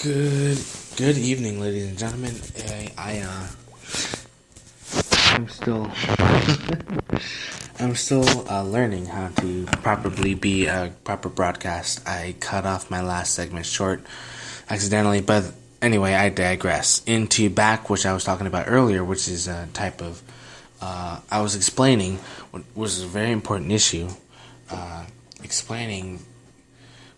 Good evening, ladies and gentlemen. I'm still I'm still learning how to properly be a proper broadcast. I cut off my last segment short accidentally, but anyway, I digress. Into back, which I was talking about earlier, which is a type of I was explaining what was a very important issue. Explaining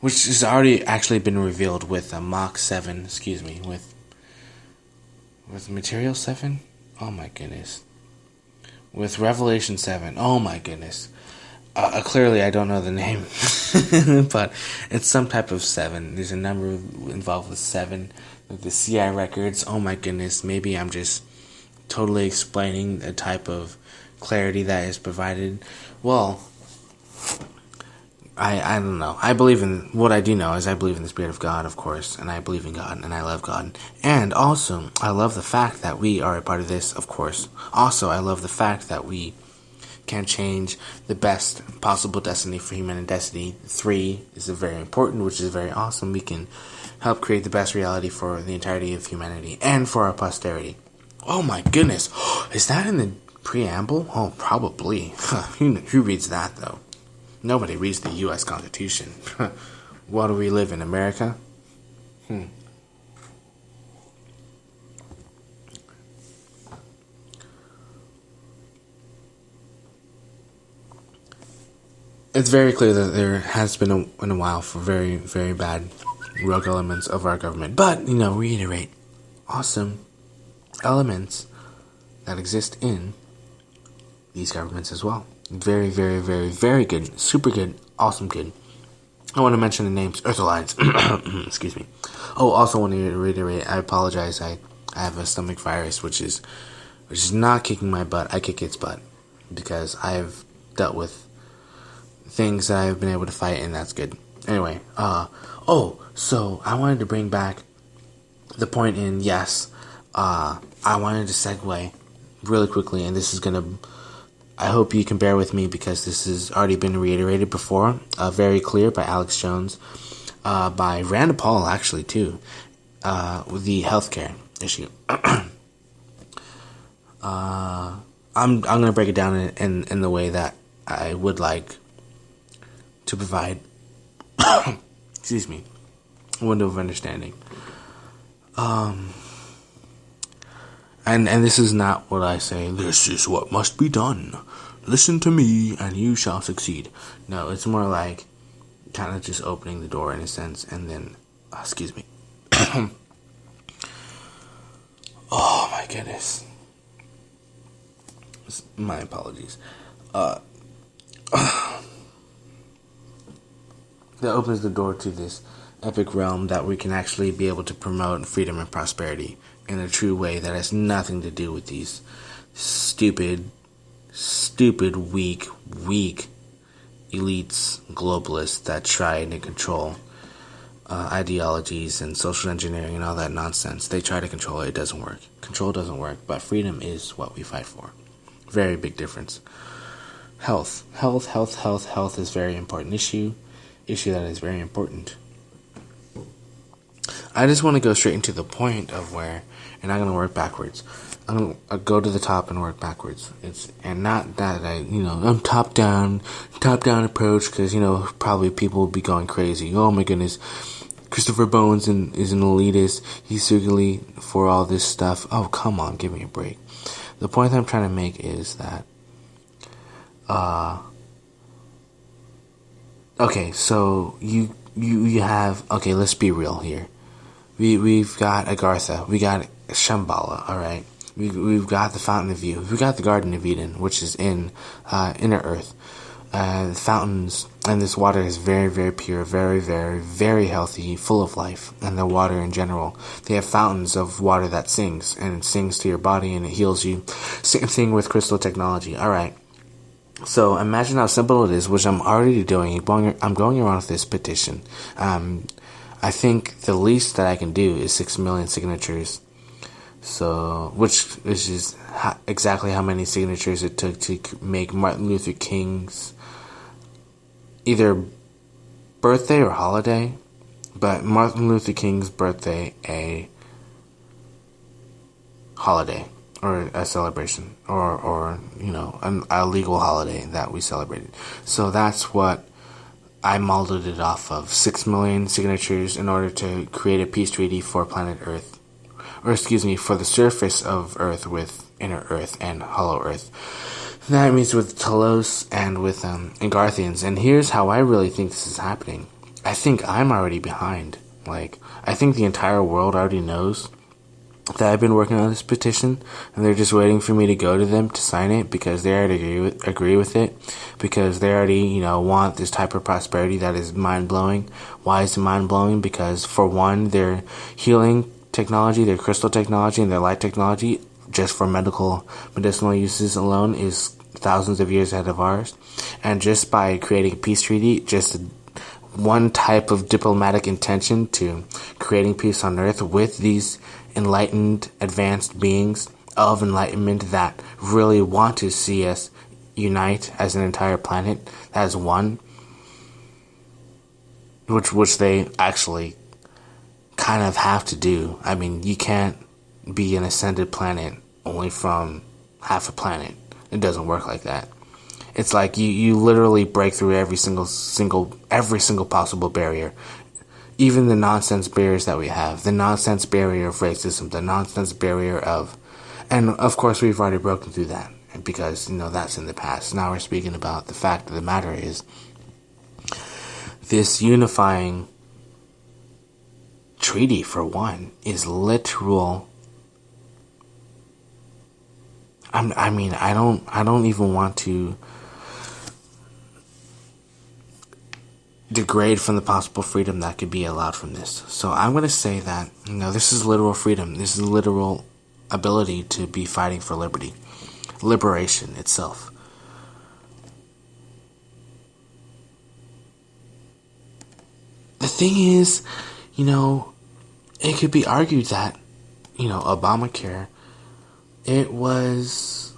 which has already actually been revealed with Mach 7, with Material 7? Oh my goodness. With Revelation 7. Oh my goodness. Clearly I don't know the name, but it's some type of 7. There's a number involved with 7, with the CI records. Oh my goodness, maybe I'm just totally explaining a type of clarity that is provided. Well, I don't know. I believe in, what I do know is I believe in the Spirit of God, of course, and I believe in God, and I love God. And also, I love the fact that we are a part of this, of course. Also, I love the fact that we can change the best possible destiny for human and destiny. 3 is very important, which is very awesome. We can help create the best reality for the entirety of humanity and for our posterity. Oh my goodness. Is that in the preamble? Oh, probably. Who reads that, though? Nobody reads the U.S. Constitution. What do we live in, America? It's very clear that there has been in a while for very, very bad rogue elements of our government. But, reiterate, awesome elements that exist in these governments as well. Very, very, very, very good. Super good. Awesome good. I want to mention the names. Earthalides. Excuse me. Oh, also want to reiterate, I apologize. I have a stomach virus, which is not kicking my butt. I kick its butt. Because I've dealt with things that I've been able to fight, and that's good. Anyway, so I wanted to bring back the point in, yes, I wanted to segue really quickly, and this is going to, I hope you can bear with me because this has already been reiterated before, very clear by Alex Jones, by Rand Paul actually too, with the healthcare issue. I'm going to break it down in the way that I would like to provide, excuse me, a window of understanding. And this is not what I say, this is what must be done. Listen to me and you shall succeed. No, it's more like kind of just opening the door in a sense, and then, excuse me. Oh my goodness. My apologies. That opens the door to this epic realm that we can actually be able to promote freedom and prosperity in a true way that has nothing to do with these stupid, weak elites, globalists that try to control ideologies and social engineering and all that nonsense. They try to control it. It doesn't work. Control doesn't work, but freedom is what we fight for. Very big difference. Health is a very important issue that is very important. I just want to go straight into the point of where, and I'm going to work backwards. I'm going to go to the top and work backwards. And not that I'm top down approach, because, probably people will be going crazy. Oh my goodness, Christopher Bones is an elitist. He's secretly for all this stuff. Oh, come on, give me a break. The point that I'm trying to make is that, okay, so you have, okay, let's be real here. We've got Agartha, we got Shambhala, alright? We've got the Fountain of Youth, we've got the Garden of Eden, which is in inner earth. The fountains, and this water is very, very pure, very, very, very healthy, full of life, and the water in general. They have fountains of water that sings, and it sings to your body, and it heals you. Same thing with crystal technology, alright? So imagine how simple it is, which I'm already doing. I'm going around with this petition. I think the least that I can do is 6 million signatures. So, which is exactly how many signatures it took to make Martin Luther King's either birthday or holiday but Martin Luther King's birthday a holiday or a celebration or a legal holiday that we celebrated. So that's what I modeled it off of. 6 million signatures in order to create a peace treaty for planet Earth. Or for the surface of Earth with inner Earth and hollow Earth. That means with Telos and with Ingarthians. And here's how I really think this is happening. I think I'm already behind. I think the entire world already knows that I've been working on this petition, and they're just waiting for me to go to them to sign it because they already agree with it, because they already, want this type of prosperity that is mind-blowing. Why is it mind-blowing? Because, for one, their healing technology, their crystal technology, and their light technology, just for medicinal uses alone, is thousands of years ahead of ours. And just by creating a peace treaty, just one type of diplomatic intention to creating peace on Earth with these enlightened, advanced beings of enlightenment that really want to see us unite as an entire planet, as one, which they actually kind of have to do. I mean, you can't be an ascended planet only from half a planet. It doesn't work like that. It's like you literally break through every single possible barrier. Even the nonsense barriers that we have. The nonsense barrier of racism. The nonsense barrier of... And, of course, we've already broken through that. Because, that's in the past. Now we're speaking about the fact of the matter is... This unifying treaty, for one, is literal... I don't even want to... degrade from the possible freedom that could be allowed from this. So I'm going to say that, this is literal freedom. This is literal ability to be fighting for liberty. Liberation itself. The thing is, it could be argued that, Obamacare, it was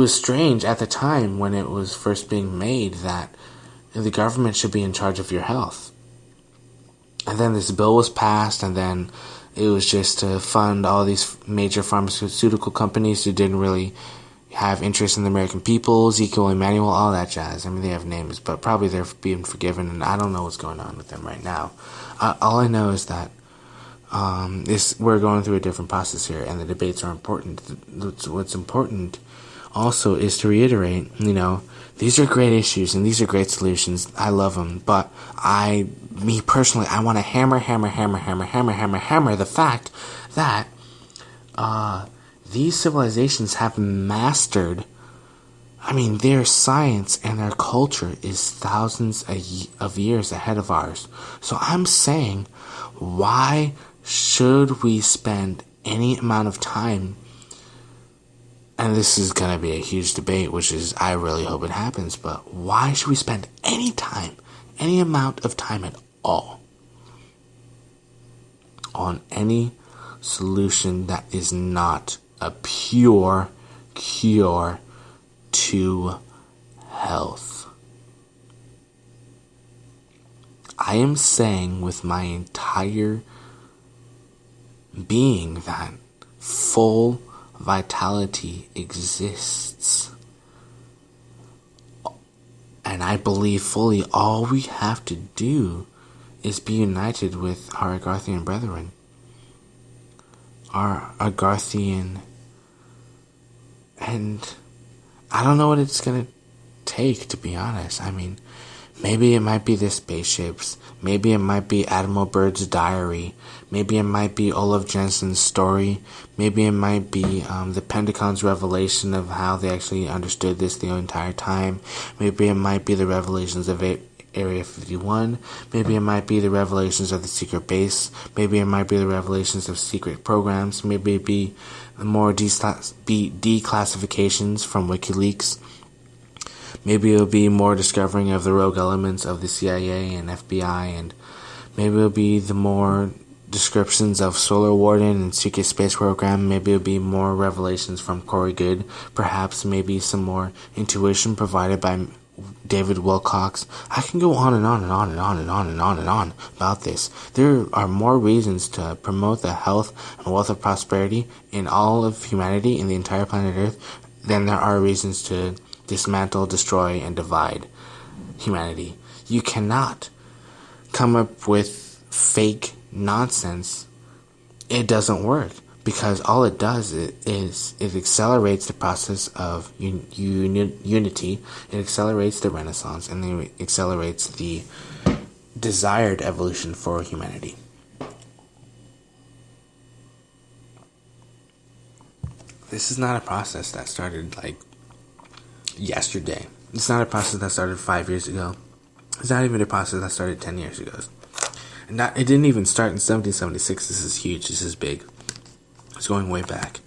strange at the time when it was first being made that the government should be in charge of your health. And then this bill was passed, and then it was just to fund all these major pharmaceutical companies who didn't really have interest in the American people, Ezekiel Emanuel, all that jazz. I mean, they have names, but probably they're being forgiven, and I don't know what's going on with them right now. All I know is that we're going through a different process here, and the debates are important. What's important also is to reiterate, these are great issues and these are great solutions. I love them, but me personally, I want to hammer the fact that these civilizations have mastered. Their science and their culture is thousands of years ahead of ours. So I'm saying, why should we spend any amount of time? And this is going to be a huge debate, I really hope it happens, but why should we spend any amount of time at all, on any solution that is not a pure cure to health? I am saying with my entire being that full vitality exists. And I believe fully all we have to do is be united with our Agarthian brethren. Our Agarthian... And I don't know what it's going to take, to be honest. Maybe it might be the spaceships. Maybe it might be Admiral Byrd's diary. Maybe it might be Olaf Jensen's story. Maybe it might be the Pentagon's revelation of how they actually understood this the entire time. Maybe it might be the revelations of Area 51. Maybe it might be the revelations of the secret base. Maybe it might be the revelations of secret programs. Maybe it be the more declassifications from WikiLeaks. Maybe it'll be more discovering of the rogue elements of the CIA and FBI, and maybe it'll be the more descriptions of Solar Warden and Secret Space Program. Maybe it'll be more revelations from Corey Goode. Perhaps maybe some more intuition provided by David Wilcox. I can go on and on and on and on and on and on and on about this. There are more reasons to promote the health and wealth of prosperity in all of humanity, in the entire planet Earth, than there are reasons to dismantle, destroy, and divide humanity. You cannot come up with fake nonsense. It doesn't work, because all it does is it accelerates the process of unity. It accelerates the Renaissance, and it accelerates the desired evolution for humanity. This is not a process that started like yesterday. It's not a process that started 5 years ago. It's not even a process that started 10 years ago. And it didn't even start in 1776. This is huge. This is big. It's going way back.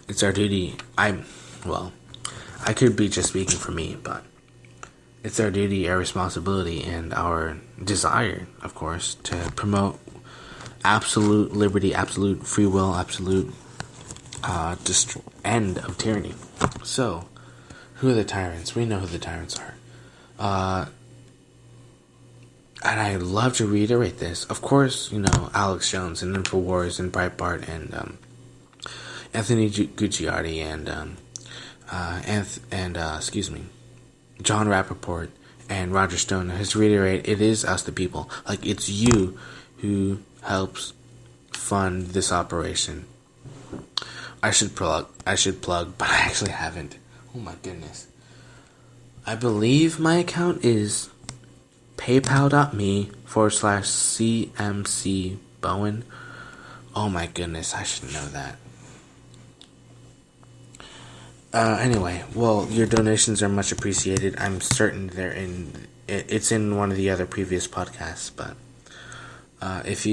It's our duty. I could be just speaking for me, but it's our duty, our responsibility, and our desire, of course, to promote absolute liberty, absolute free will, absolute end of tyranny. So, who are the tyrants? We know who the tyrants are. And I love to reiterate this. Of course, Alex Jones and InfoWars and Breitbart and Anthony Gucciardi and John Rappaport and Roger Stone has reiterated, it is us the people. Like, it's you who helps fund this operation. I should plug, but I actually haven't. Oh my goodness. I believe my account is paypal.me/CMC Bowen. Oh my goodness, I should know that. Anyway, well, your donations are much appreciated. I'm certain it's in one of the other previous podcasts, but if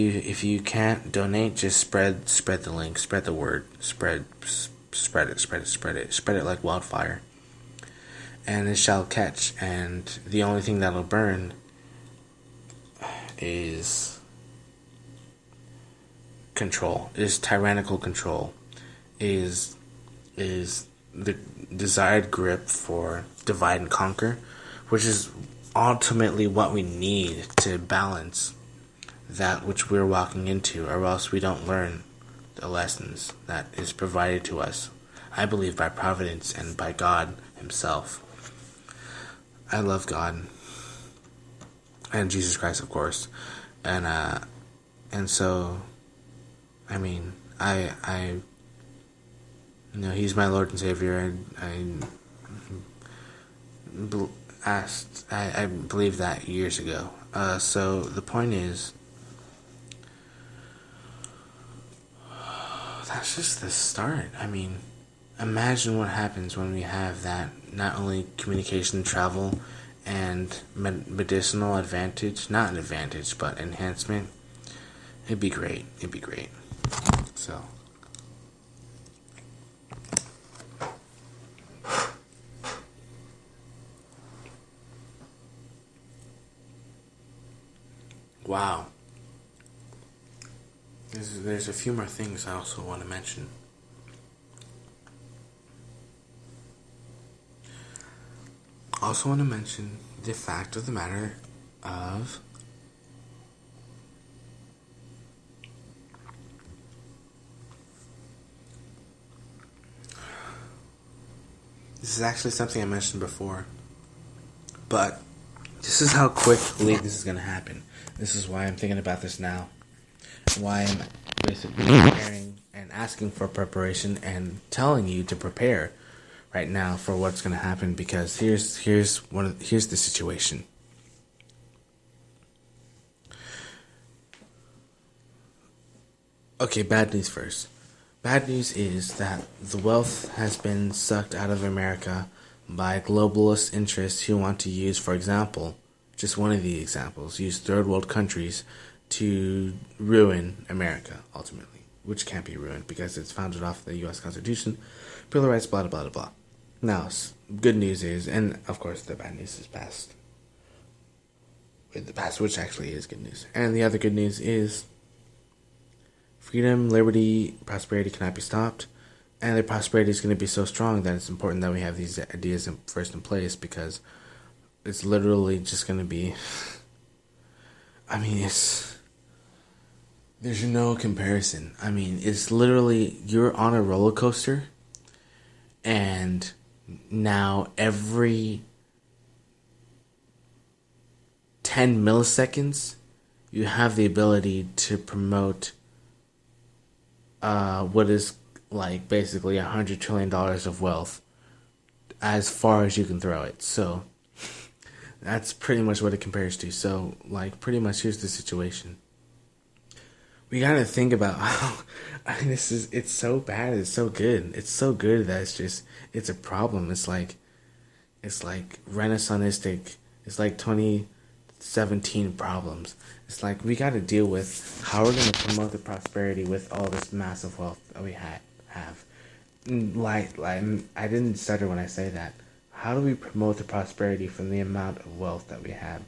you can't donate, just spread the link, spread the word, spread it like wildfire, and it shall catch. And the only thing that'll burn is control, is tyrannical control, is the desired grip for divide and conquer, which is ultimately what we need to balance that which we're walking into, or else we don't learn the lessons that is provided to us, I believe, by providence and by God himself. I love God and Jesus Christ, of course, and so, I mean, I he's my Lord and Savior. I believed that years ago. So the point is, that's just the start. I mean, imagine what happens when we have that, not only communication, travel, and medicinal advantage, not an advantage, but enhancement. It'd be great. So, wow. There's a few more things I also want to mention. Also want to mention the fact of the matter of this is actually something I mentioned before, but this is how quickly this is going to happen. This is why I'm thinking about this now. Why I'm basically preparing and asking for preparation and telling you to prepare right now for what's going to happen, because here's the situation. Okay, bad news first. Bad news is that the wealth has been sucked out of America by globalist interests who want to use, for example, just one of the examples, use third world countries to ruin America, ultimately, which can't be ruined because it's founded off the U.S. Constitution, Bill of Rights, blah, blah, blah, blah. Now, good news is, and of course the bad news is past, which actually is good news. And the other good news is freedom, liberty, prosperity cannot be stopped, and the prosperity is going to be so strong that it's important that we have these ideas first in place, because it's literally just going to be, I mean, there's no comparison. I mean, it's literally, you're on a roller coaster, and now every 10 milliseconds, you have the ability to promote what is like basically $100 trillion of wealth as far as you can throw it. So that's pretty much what it compares to. So, like, pretty much here's the situation. We gotta think about how, I mean, it's so bad, it's so good. It's so good that it's a problem. It's like Renaissanceistic, it's like 2017 problems. It's like, we gotta deal with how we're gonna promote the prosperity with all this massive wealth that we have. Like, I didn't stutter when I say that. How do we promote the prosperity from the amount of wealth that we have?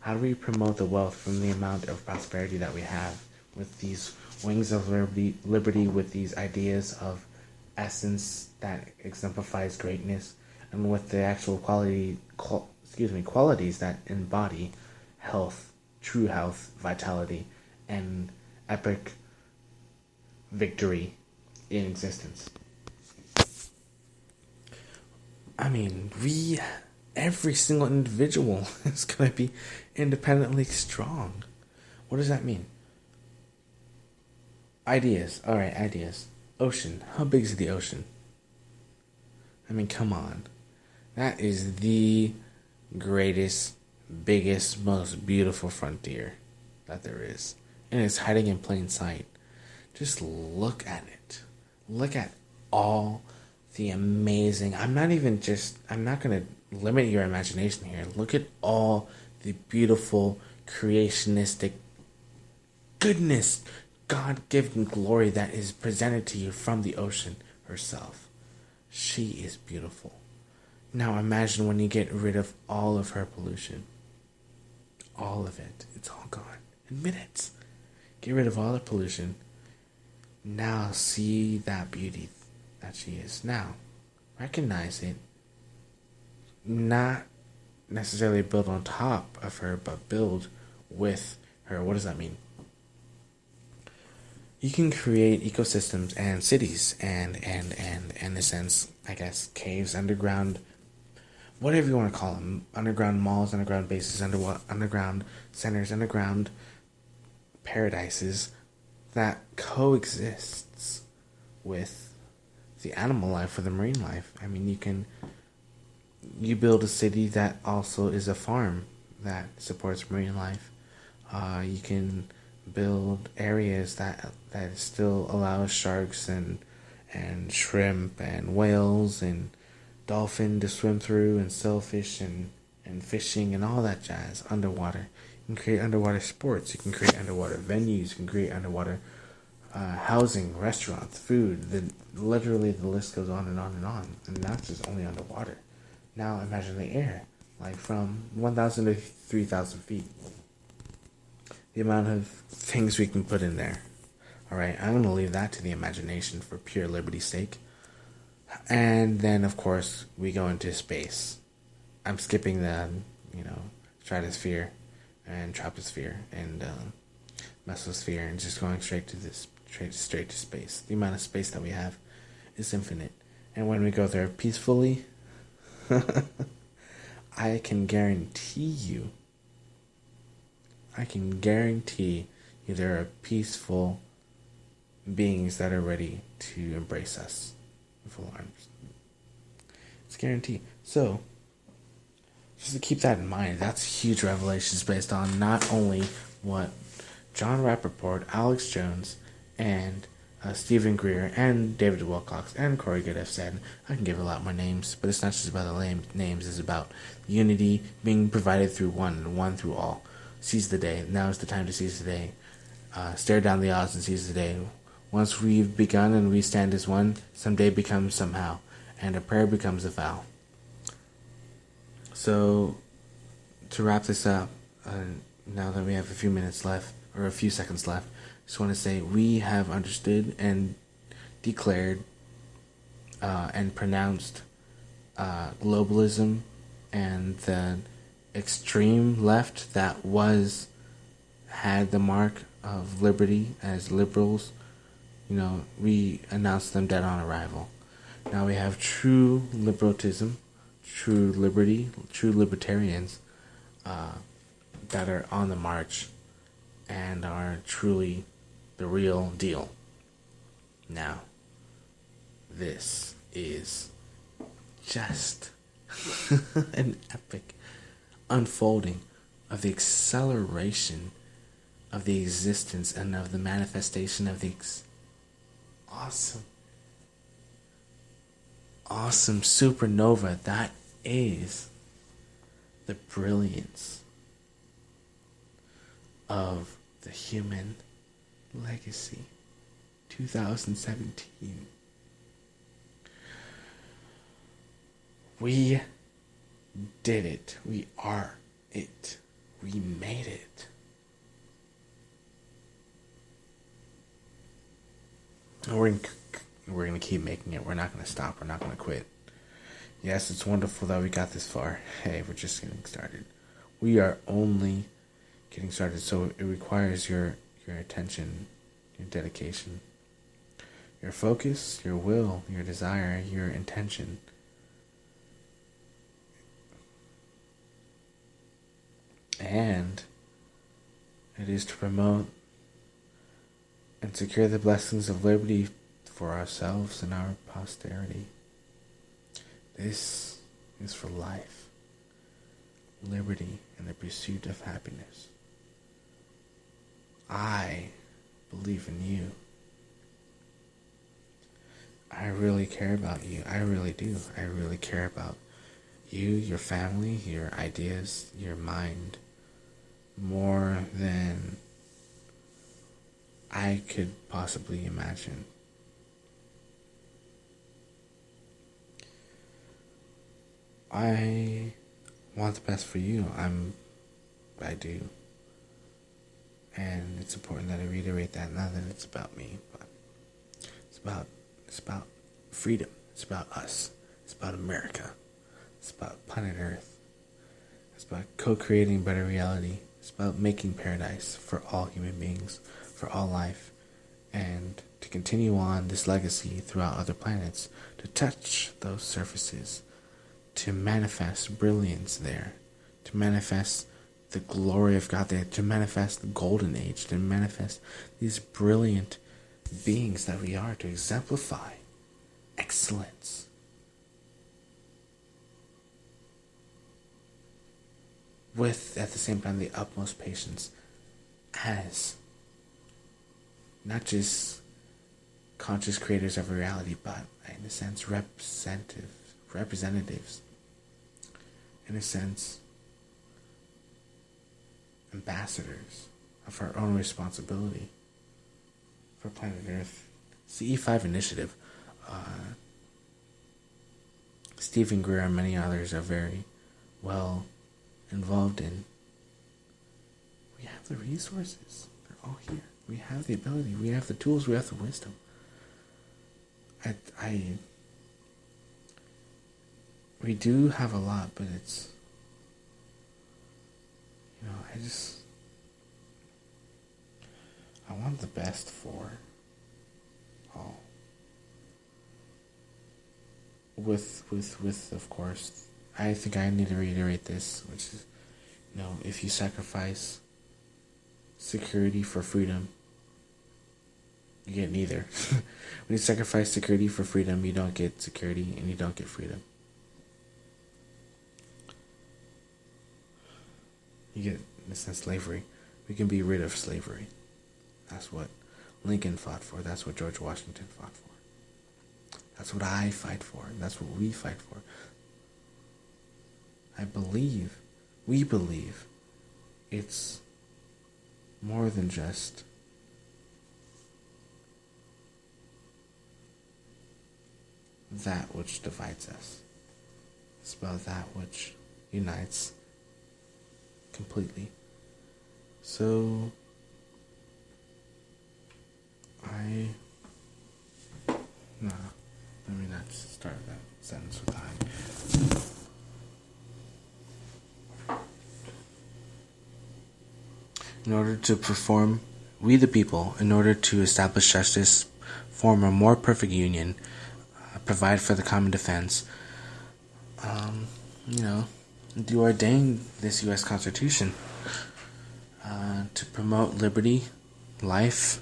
How do we promote the wealth from the amount of prosperity that we have with these wings of liberty, with these ideas of essence that exemplifies greatness, and with the actual qualities that embody health, true health, vitality, and epic victory in existence? I mean, every single individual is going to be independently strong. What does that mean? Ideas. Alright, ideas. Ocean. How big is the ocean? I mean, come on. That is the greatest, biggest, most beautiful frontier that there is. And it's hiding in plain sight. Just look at it. Look at all the amazing... I'm not going to limit your imagination here. Look at all the beautiful, creationistic goodness, God-given glory that is presented to you from the ocean herself. She is beautiful. Now imagine when you get rid of all of her pollution. All of it. It's all gone. In minutes. Get rid of all the pollution. Now see that beauty that she is. Now, recognize it. Not necessarily build on top of her, but build with her. What does that mean? You can create ecosystems and cities and in a sense, I guess, caves, underground, whatever you want to call them, underground malls, underground bases, underground centers, underground paradises that coexists with the animal life or the marine life. I mean, you build a city that also is a farm that supports marine life. You can build areas that still allow sharks and shrimp and whales and dolphin to swim through, and sailfish and fishing and all that jazz underwater. You can create underwater sports. You can create underwater venues. You can create underwater housing, restaurants, food. Literally the list goes on and on and on. And that's just only underwater. Now imagine the air, like from 1,000 to 3,000 feet. The amount of things we can put in there. Alright, I'm going to leave that to the imagination for pure liberty's sake. And then, of course, we go into space. I'm skipping the, stratosphere and troposphere and mesosphere and just going straight to space. The amount of space that we have is infinite. And when we go there peacefully, I can guarantee you there are peaceful beings that are ready to embrace us with full arms. It's guaranteed. So, just to keep that in mind, that's huge revelations based on not only what John Rappaport, Alex Jones, and Stephen Greer, and David Wilcox, and Corey Good have said. I can give a lot more names, but it's not just about the names. It's about unity being provided through one, and one through all. Seize the day. Now is the time to seize the day. Stare down the odds and seize the day. Once we've begun and we stand as one, someday becomes somehow, and a prayer becomes a vow. So, to wrap this up, now that we have a few minutes left, or a few seconds left, just want to say we have understood and declared and pronounced globalism and the extreme left that had the mark of liberty as liberals, we announced them dead on arrival. Now we have true liberalism, true liberty, true libertarians that are on the march and are truly the real deal. Now, this is just an epic unfolding of the acceleration of the existence and of the manifestation of the awesome supernova that is the brilliance of the human legacy 2017. We did it. We are it. We made it. And we're going to keep making it. We're not going to stop. We're not going to quit. Yes, it's wonderful that we got this far. Hey, we're just getting started. We are only getting started, so it requires your attention, your dedication, your focus, your will, your desire, your intention. And it is to promote and secure the blessings of liberty for ourselves and our posterity. This is for life, liberty, and the pursuit of happiness. I believe in you. I really care about you. I really do. I really care about you, your family, your ideas, your mind, more than I could possibly imagine. I want the best for you. I do. And it's important that I reiterate that, not that it's about me, but it's about freedom. It's about us. It's about America. It's about planet Earth. It's about co-creating a better reality. It's about making paradise for all human beings, for all life, and to continue on this legacy throughout other planets, to touch those surfaces, to manifest brilliance there, to manifest the glory of God there, to manifest the golden age, to manifest these brilliant beings that we are, to exemplify excellence. With, at the same time, the utmost patience as not just conscious creators of reality, but in a sense representatives, in a sense ambassadors of our own responsibility for planet Earth. It's the E5 initiative. Stephen Greer and many others are very well involved in. We have the resources. They're all here. We have the ability. We have the tools. We have the wisdom. We do have a lot, but it's, I want the best for all. With of course, I think I need to reiterate this, which is, if you sacrifice security for freedom, you get neither. When you sacrifice security for freedom, you don't get security and you don't get freedom. You get, in a sense, slavery. We can be rid of slavery. That's what Lincoln fought for. That's what George Washington fought for. That's what I fight for. That's what we fight for. We believe it's more than just that which divides us. It's about that which unites completely. So let me not start that sentence with I. in order to perform, we the people, in order to establish justice, form a more perfect union, provide for the common defense, do ordain this U.S. Constitution to promote liberty, life,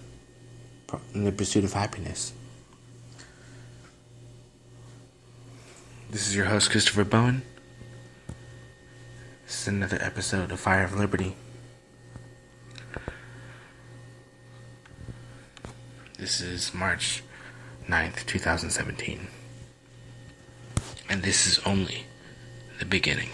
and the pursuit of happiness. This is your host, Christopher Bowen. This is another episode of Fire of Liberty. This is March 9th, 2017. And this is only the beginning.